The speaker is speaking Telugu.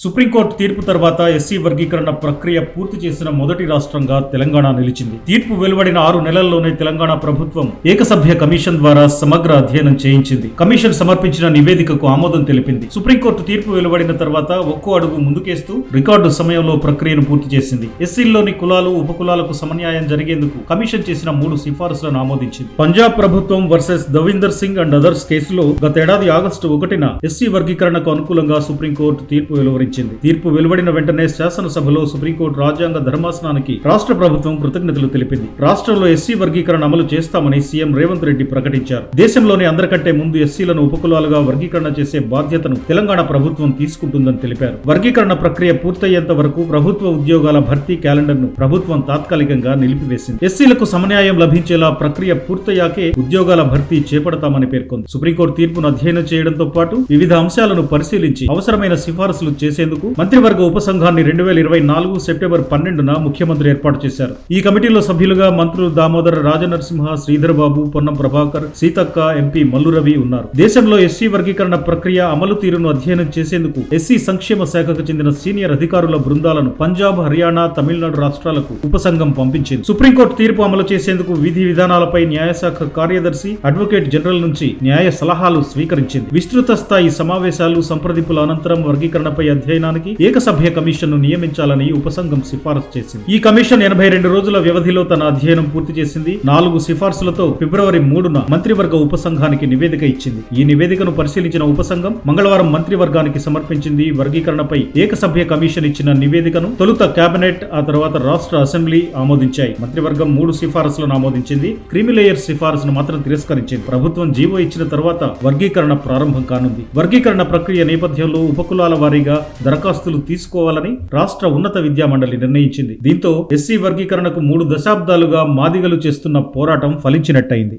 సుప్రీంకోర్టు తీర్పు తర్వాత ఎస్సీ వర్గీకరణ ప్రక్రియ పూర్తి చేసిన మొదటి రాష్ట్రంగా తెలంగాణ నిలిచింది. తీర్పు వెలువడిన 6 నెలల్లోనే తెలంగాణ ప్రభుత్వం ఏకసభ్య కమిషన్ ద్వారా సమగ్ర అధ్యయనం చేయించింది. కమిషన్ సమర్పించిన నివేదికకు ఆమోదం తెలిపింది. సుప్రీంకోర్టు తీర్పు వెలువడిన తర్వాత ఒక్కో అడుగు ముందుకేస్తూ రికార్డు సమయంలో ప్రక్రియను పూర్తి చేసింది. ఎస్సీల్లోని కులాలు ఉపకులాలకు సమన్యాయం జరిగేందుకు కమిషన్ చేసిన 3 సిఫారసులను ఆమోదించింది. పంజాబ్ ప్రభుత్వం versus Davinder Singh and others కేసులో గతేడాది ఆగస్టు 1న ఎస్సీ వర్గీకరణకు అనుకూలంగా సుప్రీంకోర్టు తీర్పు వెలువరించింది. తీర్పు వెలువడిన వెంటనే శాసనసభలో సుప్రీంకోర్టు రాజ్యాంగ ధర్మాసనానికి రాష్ట్ర ప్రభుత్వం కృతజ్ఞతలు తెలిపింది. రాష్ట్రంలో ఎస్సీ వర్గీకరణ అమలు చేస్తామని సీఎం రేవంత్ రెడ్డి ప్రకటించారు. దేశంలోని అందరికంటే ముందు ఎస్సీలను ఉపకులాలుగా వర్గీకరణ చేసే బాధ్యతను తెలంగాణ ప్రభుత్వం తీసుకుంటుందని తెలిపారు. వర్గీకరణ ప్రక్రియ పూర్తయ్యేంత వరకు ప్రభుత్వ ఉద్యోగాల భర్తీ క్యాలెండర్ ను ప్రభుత్వం తాత్కాలికంగా నిలిపివేసింది. ఎస్సీలకు సమన్యాయం లభించేలా ప్రక్రియ పూర్తయ్యాకే ఉద్యోగాల భర్తీ చేపడతామని పేర్కొంది. సుప్రీంకోర్టు తీర్పును అధ్యయనం చేయడంతో పాటు వివిధ అంశాలను పరిశీలించి అవసరమైన సిఫారసులు చేసేందుకు మంత్రివర్గ ఉపసంఘాన్ని 2024 సెప్టెంబర్ 12న ముఖ్యమంత్రి ఏర్పాటు చేశారు. ఈ కమిటీలో సభ్యులుగా మంత్రులు దామోదర రాజనరసింహ, శ్రీధర్ బాబు, పొన్నం ప్రభాకర్, సీతక్క, ఎంపీ మల్లు రవి ఉన్నారు. దేశంలో ఎస్సీ వర్గీకరణ ప్రక్రియ అమలు తీరును అధ్యయనం చేసేందుకు ఎస్సీ సంక్షేమ శాఖకు చెందిన సీనియర్ అధికారుల బృందాలను పంజాబ్, హర్యానా, తమిళనాడు రాష్ట్రాలకు ఉపసంఘం పంపించింది. సుప్రీంకోర్టు తీర్పు అమలు చేసేందుకు విధి విధానాలపై న్యాయశాఖ కార్యదర్శి, అడ్వకేట్ జనరల్ నుంచి న్యాయ సలహాలు స్వీకరించింది. విస్తృత స్థాయి సమావేశాలు, సంప్రదింపుల అనంతరం వర్గీకరణపై అధ్యయనానికి ఏకసభ్య కమిషన్ ను నియమించాలని ఉపసంఘం సిఫారసు చేసింది. ఈ కమిషన్ 82 రోజుల వ్యవధిలో తన అధ్యయనం పూర్తి చేసింది. 4 సిఫార్సులతో ఫిబ్రవరి 3న మంత్రివర్గ ఉపసంఘానికి నివేదిక ఇచ్చింది. ఈ నివేదికను పరిశీలించిన ఉపసంఘం మంగళవారం మంత్రివర్గానికి సమర్పించింది. వర్గీకరణపై ఏకసభ్య కమిషన్ ఇచ్చిన నివేదికను తొలుత కేబినెట్, ఆ తర్వాత రాష్ట్ర అసెంబ్లీ ఆమోదించాయి. మంత్రివర్గం 3 సిఫారసులను ఆమోదించింది. క్రీమిలేయర్ సిఫారసును మాత్రం తిరస్కరించింది. ప్రభుత్వం జీవో ఇచ్చిన తర్వాత వర్గీకరణ ప్రారంభం కానుంది. వర్గీకరణ ప్రక్రియ నేపథ్యంలో ఉపకులాల వారీగా దరఖాస్తులు తీసుకోవాలని రాష్ట్ర ఉన్నత విద్యా మండలి నిర్ణయించింది. దీంతో ఎస్సీ వర్గీకరణకు 3 దశాబ్దాలుగా మాదిగలు చేస్తున్న పోరాటం ఫలించినట్టయింది.